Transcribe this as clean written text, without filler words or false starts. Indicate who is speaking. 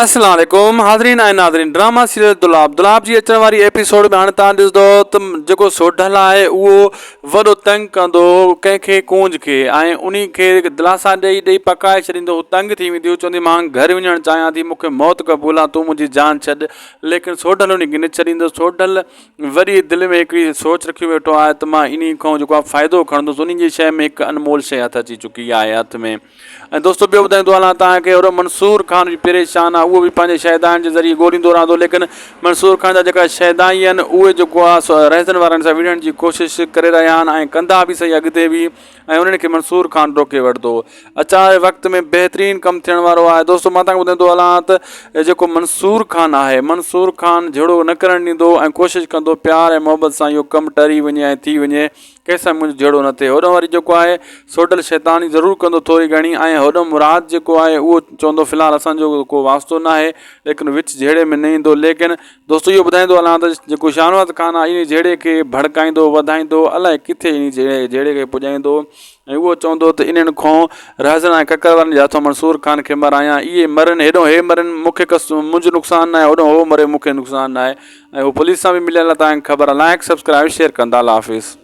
Speaker 1: अस्सलाम वालेकुम हाज़रीन ऐं नाज़रीन। ड्रामा सीरियल दुलाब जी अचण वारी एपिसोड में हाणे तव्हां ॾिसंदो त जेको सोढल आहे उहो वॾो तंग कंदो कंहिंखे कूंज खे ऐं उन खे दिलासा ॾेई पकाए छॾींदो। हू तंग थी वेंदी, चवंदी मां घर वञणु चाहियां थी, मूंखे मौत क़बूल आहे, तूं मुंहिंजी जान छॾ। लेकिन सोढल उन खे न छॾींदो। सोढल वरी दिलि में हिकिड़ी सोच रखी वेठो आहे त मां इन खां जेको आहे फ़ाइदो खणंदुसि। उन जी शइ में हिकु अनमोल शइ हथ अची चुकी आहे हथ में। ऐं दोस्तो ॿियो ॿुधाईंदो हलां तव्हांखे, अहिड़ो मंसूर ख़ान बि परेशान आहे। उहो बि पंहिंजे शैदान जे ज़रिए ॻोल्हींदो रहंदो, लेकिन मंसूर ख़ान जा जेका शैदाई आहिनि उहे जेको आहे रहज़न वारनि सां विढ़ण जी कोशिशि करे रहिया आहिनि ऐं कंदा बि सही अॻिते बि, ऐं उन्हनि खे मंसूर ख़ान रोके वठंदो। अचण वारे वक़्त में बहितरीनु कमु थियण वारो आहे। दोस्तो मां तव्हांखे ॿुधाईंदो हलां त जेको मंसूर ख़ान आहे, मंसूर ख़ान जहिड़ो न करणु ॾींदो ऐं कोशिशि कंदो प्यार ऐं मोहबत सां इहो कमु टरी वञे ऐं थी वञे, कंहिंसां मुंहिंजो जहिड़ो न थिए। होॾो वरी जेको आहे सोढल शैतानी ज़रूरु कंदो थोरी घणी, ऐं होॾो मुराद जेको आहे उहो चवंदो फ़िलहालु असांजो को वास्तो न आहे, लेकिन विच जहिड़े में न ईंदो। लेकिन दोस्तो इहो ॿुधाईंदो हलां त जेको शाहनवाज़ ख़ान आहे इन जहिड़े खे भड़काईंदो वधाईंदो, अलाए किथे इन जहिड़े खे पुॼाईंदो, ऐं उहो चवंदो त इन्हनि खां रहज़न ऐं ककर वारनि जे हथों मंसूर ख़ान खे मरायां। इहे मरनि, हेॾो हे मरनि, मूंखे मुंहिंजो नुक़सानु न आहे, होॾो हो मरे, मूंखे नुक़सानु न आहे। ऐं उहो पुलिस सां बि मिलियल आहे, तव्हांखे ख़बर आहे। लाइक सब्सक्राइब शेयर कंदा। अल्लाह हाफ़िज़।